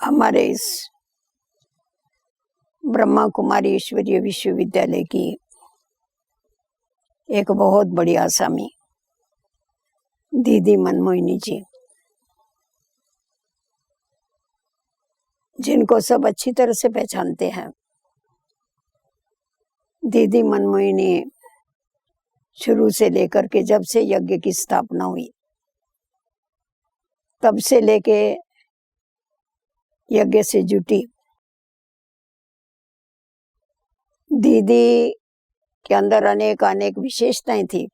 हमारे इस ब्रह्मा कुमारी ईश्वरीय विश्वविद्यालय की एक बहुत बड़ी आसामी दीदी मनमोहिनी जी, जिनको सब अच्छी तरह से पहचानते हैं। दीदी मनमोहिनी शुरू से लेकर के जब से यज्ञ की स्थापना हुई तब से लेके यज्ञ से जुटी। दीदी के अंदर अनेक अनेक विशेषताएं थी,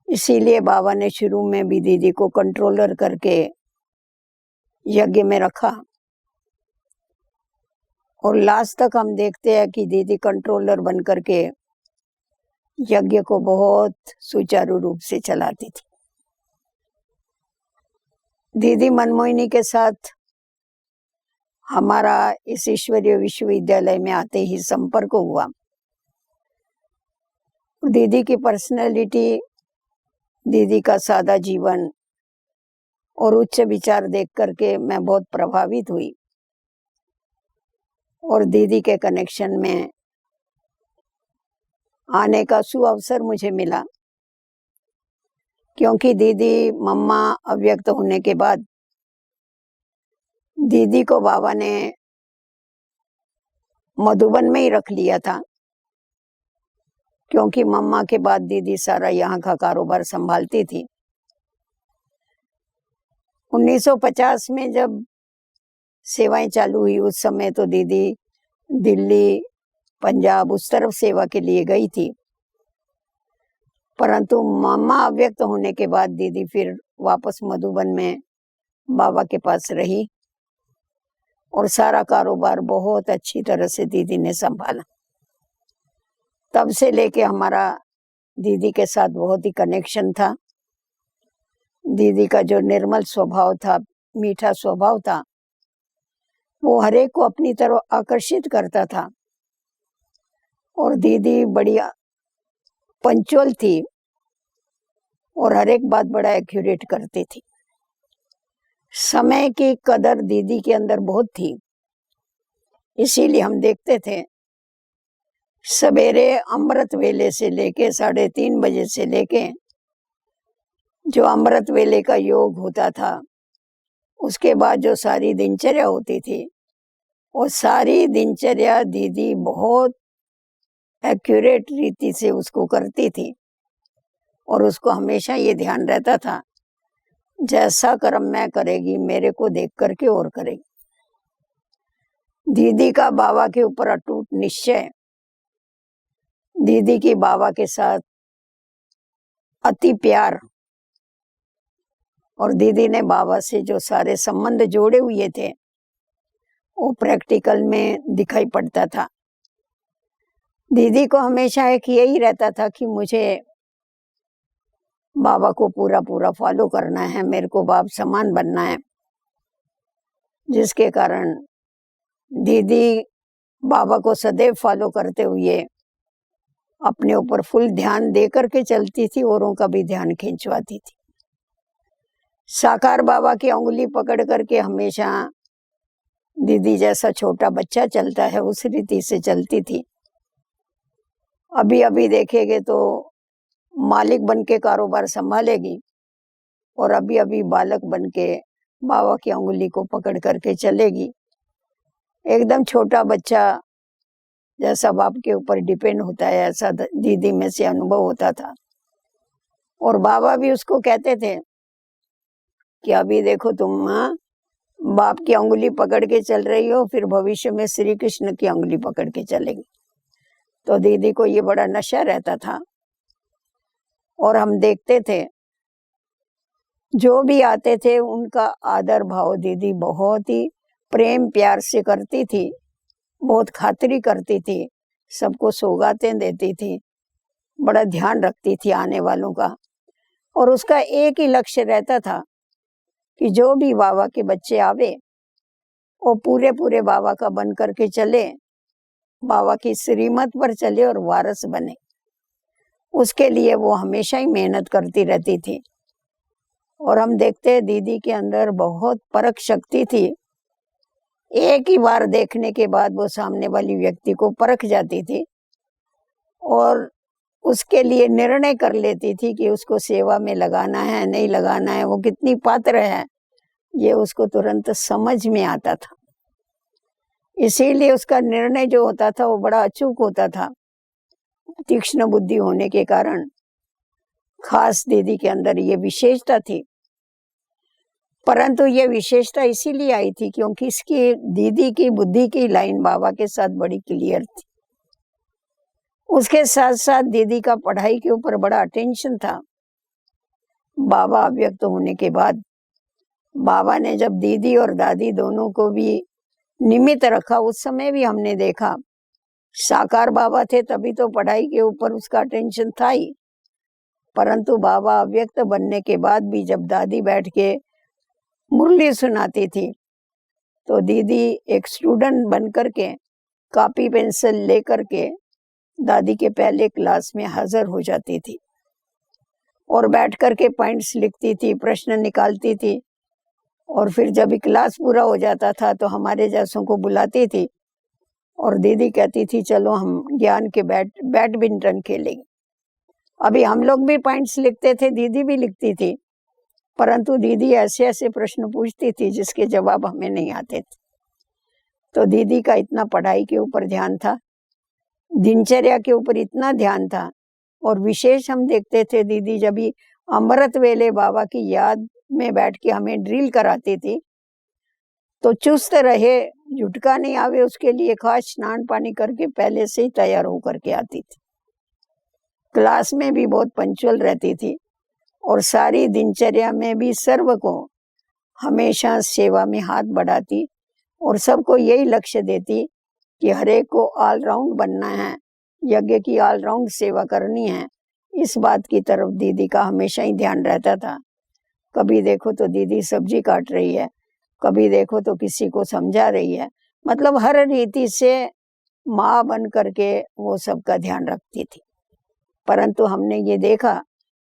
इसीलिए बाबा ने शुरू में भी दीदी को कंट्रोलर करके यज्ञ में रखा। और लास्ट तक हम देखते हैं कि दीदी कंट्रोलर बन करके यज्ञ को बहुत सुचारू रूप से चलाती थी। दीदी मनमोहिनी के साथ हमारा इस ईश्वरीय विश्वविद्यालय में आते ही संपर्क हुआ। दीदी की पर्सनैलिटी, दीदी का सादा जीवन और उच्च विचार देख करके मैं बहुत प्रभावित हुई और दीदी के कनेक्शन में आने का सुअवसर मुझे मिला, क्योंकि दीदी मम्मा अव्यक्त होने के बाद दीदी को बाबा ने मधुबन में ही रख लिया था, क्योंकि मम्मा के बाद दीदी सारा यहाँ का कारोबार संभालती थी। 1950 में जब सेवाएं चालू हुई उस समय तो दीदी दिल्ली, पंजाब उस तरफ सेवा के लिए गई थी, परंतु मम्मा अव्यक्त होने के बाद दीदी फिर वापस मधुबन में बाबा के पास रही और सारा कारोबार बहुत अच्छी तरह से दीदी ने संभाला। तब से लेके हमारा दीदी के साथ बहुत ही कनेक्शन था। दीदी का जो निर्मल स्वभाव था, मीठा स्वभाव था, वो हरेक को अपनी तरफ आकर्षित करता था। और दीदी बड़ी पंचुअल थी और हर एक बात बड़ा एक्यूरेट करती थी। समय की कदर दीदी के अंदर बहुत थी, इसीलिए हम देखते थे सवेरे अमृत वेले से लेके 3:30 बजे से लेके जो अमृत वेले का योग होता था, उसके बाद जो सारी दिनचर्या होती थी, वो सारी दिनचर्या दीदी बहुत एक्यूरेट रीति से उसको करती थी। और उसको हमेशा ये ध्यान रहता था, जैसा कर्म मैं करेगी मेरे को देख करके और करेगी। दीदी का बाबा के ऊपर अटूट निश्चय, दीदी की बाबा के साथ अति प्यार, और दीदी ने बाबा से जो सारे संबंध जोड़े हुए थे वो प्रैक्टिकल में दिखाई पड़ता था। दीदी को हमेशा एक यही रहता था कि मुझे बाबा को पूरा पूरा फॉलो करना है, मेरे को बाप समान बनना है, जिसके कारण दीदी बाबा को सदैव फॉलो करते हुए अपने ऊपर फुल ध्यान दे करके चलती थी, औरों का भी ध्यान खींचवाती थी। साकार बाबा की उंगली पकड़ करके हमेशा दीदी जैसा छोटा बच्चा चलता है उस रीति से चलती थी। अभी अभी देखेंगे तो मालिक बन के कारोबार संभालेगी और अभी अभी बालक बन के बाबा की उंगली को पकड़ करके चलेगी। एकदम छोटा बच्चा जैसा बाप के ऊपर डिपेंड होता है, ऐसा दीदी में से अनुभव होता था। और बाबा भी उसको कहते थे कि अभी देखो तुम बाप की उंगली पकड़ के चल रही हो, फिर भविष्य में श्री कृष्ण की उंगली पकड़ के चलेगी। तो दीदी को ये बड़ा नशा रहता था। और हम देखते थे जो भी आते थे उनका आदर भाव दीदी बहुत ही प्रेम प्यार से करती थी, बहुत खातिरी करती थी, सबको सौगातें देती थी, बड़ा ध्यान रखती थी आने वालों का। और उसका एक ही लक्ष्य रहता था कि जो भी बाबा के बच्चे आवे वो पूरे पूरे बाबा का बन करके चले, बाबा की श्रीमत पर चले और वारस बने। उसके लिए वो हमेशा ही मेहनत करती रहती थी। और हम देखते हैं दीदी के अंदर बहुत परख शक्ति थी। एक ही बार देखने के बाद वो सामने वाली व्यक्ति को परख जाती थी और उसके लिए निर्णय कर लेती थी कि उसको सेवा में लगाना है नहीं लगाना है, वो कितनी पात्र है, ये उसको तुरंत समझ में आता था। इसीलिए उसका निर्णय जो होता था वो बड़ा अचूक होता था। तीक्ष्ण बुद्धि होने के कारण खास दीदी के अंदर ये विशेषता थी। परंतु ये विशेषता इसीलिए आई थी क्योंकि इसकी दीदी की बुद्धि की लाइन बाबा के साथ बड़ी क्लियर थी। उसके साथ साथ दीदी का पढ़ाई के ऊपर बड़ा अटेंशन था। बाबा अव्यक्त होने के बाद बाबा ने जब दीदी और दादी दोनों को भी निमित्त रखा, उस समय भी हमने देखा साकार बाबा थे तभी तो पढ़ाई के ऊपर उसका अटेंशन था ही। परंतु बाबा अव्यक्त बनने के बाद भी जब दादी बैठ के मुरली सुनाती थी तो दीदी एक स्टूडेंट बन करके कॉपी पेंसिल लेकर के दादी के पहले क्लास में हाजिर हो जाती थी और बैठ करके पॉइंट्स लिखती थी, प्रश्न निकालती थी। और फिर जब क्लास पूरा हो जाता था तो हमारे जैसों को बुलाती थी और दीदी कहती थी चलो हम ज्ञान के बैडमिंटन खेलेंगे। अभी हम लोग भी पॉइंट्स लिखते थे, दीदी भी लिखती थी, परंतु दीदी ऐसे ऐसे प्रश्न पूछती थी जिसके जवाब हमें नहीं आते थे। तो दीदी का इतना पढ़ाई के ऊपर ध्यान था, दिनचर्या के ऊपर इतना ध्यान था। और विशेष हम देखते थे दीदी जब भी अमृत वेले बाबा की याद में बैठ के हमें ड्रिल कराती थी तो चुस्त रहे, झुटका नहीं आवे, उसके लिए खास स्नान पानी करके पहले से ही तैयार होकर के आती थी। क्लास में भी बहुत पंक्चुअल रहती थी और सारी दिनचर्या में भी सर्व को हमेशा सेवा में हाथ बढ़ाती और सबको यही लक्ष्य देती कि हर एक को ऑलराउंड बनना है, यज्ञ की ऑलराउंड सेवा करनी है। इस बात की तरफ दीदी का हमेशा ही ध्यान रहता था। कभी देखो तो दीदी सब्जी काट रही है, कभी देखो तो किसी को समझा रही है, मतलब हर रीति से माँ बन करके वो सबका ध्यान रखती थी। परंतु हमने ये देखा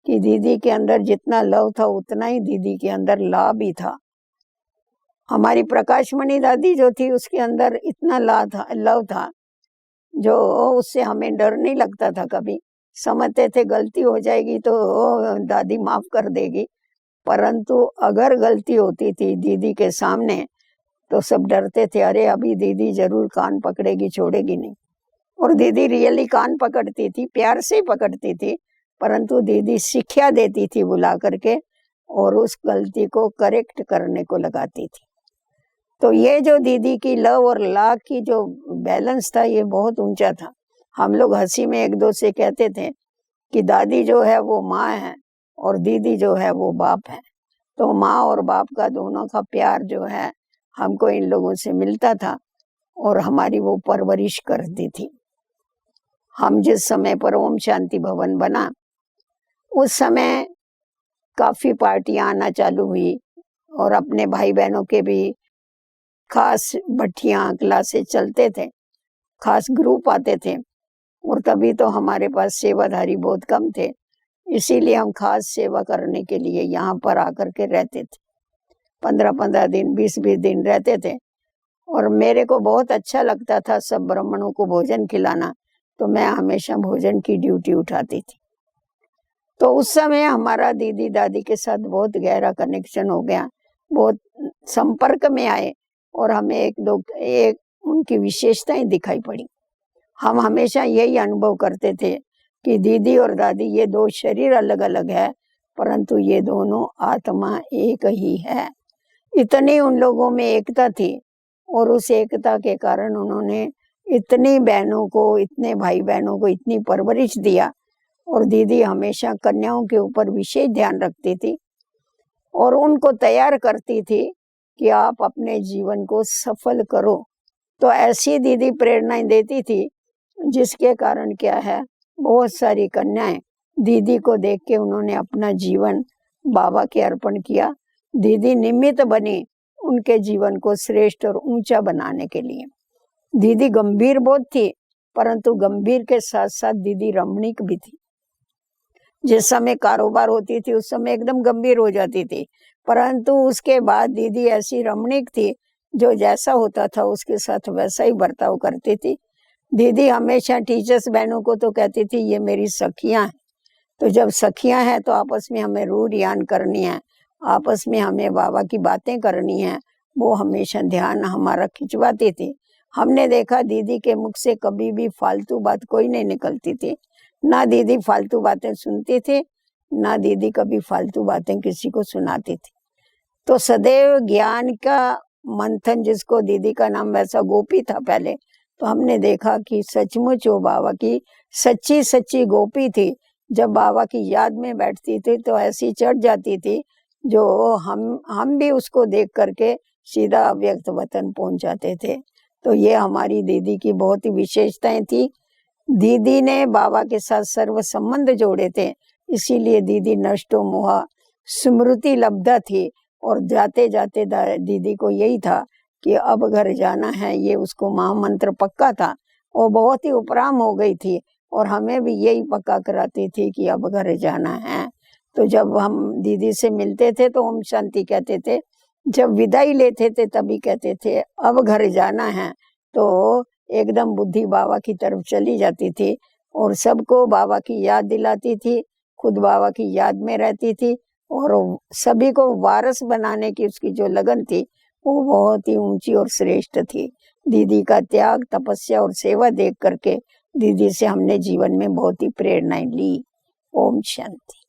कि दीदी के अंदर जितना लव था उतना ही दीदी के अंदर लाभ भी था। हमारी प्रकाशमणि दादी जो थी उसके अंदर इतना लव था जो उससे हमें डर नहीं लगता था। कभी समझते थे गलती हो जाएगी तो दादी माफ कर देगी, परंतु अगर गलती होती थी दीदी के सामने तो सब डरते थे, अरे अभी दीदी जरूर कान पकड़ेगी, छोड़ेगी नहीं। और दीदी रियली कान पकड़ती थी, प्यार से ही पकड़ती थी, परंतु दीदी शिक्षा देती थी बुला करके और उस गलती को करेक्ट करने को लगाती थी। तो ये जो दीदी की लव और लाभ की जो बैलेंस था ये बहुत ऊंचा था। हम लोग हंसी में एक दो से कहते थे कि दादी जो है वो माँ है और दीदी जो है वो बाप है। तो माँ और बाप का दोनों का प्यार जो है हमको इन लोगों से मिलता था और हमारी वो परवरिश करती थी। हम जिस समय पर ओम शांति भवन बना उस समय काफी पार्टियां आना चालू हुई और अपने भाई बहनों के भी खास भट्टियां क्लासेस चलते थे, खास ग्रुप आते थे और तभी तो हमारे पास सेवाधारी बहुत कम थे, इसीलिए हम खास सेवा करने के लिए यहाँ पर आकर के रहते थे। 15-15 दिन 20-20 दिन रहते थे और मेरे को बहुत अच्छा लगता था सब ब्राह्मणों को भोजन खिलाना, तो मैं हमेशा भोजन की ड्यूटी उठाती थी। तो उस समय हमारा दीदी दादी के साथ बहुत गहरा कनेक्शन हो गया, बहुत संपर्क में आए और हमें एक उनकी विशेषताएं दिखाई पड़ी। हम हमेशा यही अनुभव करते थे कि दीदी और दादी ये दो शरीर अलग अलग है परंतु ये दोनों आत्मा एक ही है। इतनी उन लोगों में एकता थी और उस एकता के कारण उन्होंने इतनी बहनों को, इतने भाई बहनों को इतनी परवरिश दिया। और दीदी हमेशा कन्याओं के ऊपर विशेष ध्यान रखती थी और उनको तैयार करती थी कि आप अपने जीवन को सफल करो। तो ऐसी दीदी प्रेरणाएं देती थी जिसके कारण क्या है, बहुत सारी कन्याएं दीदी को देख के उन्होंने अपना जीवन बाबा के अर्पण किया। दीदी निमित्त बनी उनके जीवन को श्रेष्ठ और ऊंचा बनाने के लिए। दीदी गंभीर बहुत थी परंतु गंभीर के साथ साथ दीदी रमणीक भी थी। जिस समय कारोबार होती थी उस समय एकदम गंभीर हो जाती थी, परंतु उसके बाद दीदी ऐसी रमणीक थी, जो जैसा होता था उसके साथ वैसा ही बर्ताव करती थी। दीदी हमेशा टीचर्स बहनों को तो कहती थी ये मेरी सखियां हैं, तो जब सखियां हैं तो आपस में हमें रूह रियान करनी है, आपस में हमें बाबा की बातें करनी है। वो हमेशा ध्यान हमारा खिंचवाती थी। हमने देखा दीदी के मुख से कभी भी फालतू बात कोई नहीं निकलती थी, ना दीदी फालतू बातें सुनती थी, ना दीदी कभी फालतू बातें किसी को सुनाती थी। तो सदैव ज्ञान का मंथन, जिसको दीदी का नाम वैसा गोपी था पहले, तो हमने देखा कि सचमुच वो बाबा की सच्ची सच्ची गोपी थी। जब बाबा की याद में बैठती थी तो ऐसी चढ़ जाती थी, जो हम भी उसको देख करके सीधा अव्यक्त वतन पहुंच जाते थे। तो ये हमारी दीदी की बहुत ही विशेषताएं थी। दीदी ने बाबा के साथ सर्व संबंध जोड़े थे, इसीलिए दीदी नष्टो मोहा स्मृति लब्धा थी। और जाते जाते दीदी को यही था कि अब घर जाना है, ये उसको महामंत्र पक्का था। और बहुत ही उपराम हो गई थी और हमें भी यही पक्का कराती थी कि अब घर जाना है। तो जब हम दीदी से मिलते थे तो ओम शांति कहते थे, जब विदाई लेते थे तभी कहते थे अब घर जाना है। तो एकदम बुद्धि बाबा की तरफ चली जाती थी और सबको बाबा की याद दिलाती थी, खुद बाबा की याद में रहती थी और सभी को वारस बनाने की उसकी जो लगन थी वो बहुत ही ऊंची और श्रेष्ठ थी। दीदी का त्याग, तपस्या और सेवा देख करके दीदी से हमने जीवन में बहुत ही प्रेरणाएं ली। ओम शांति।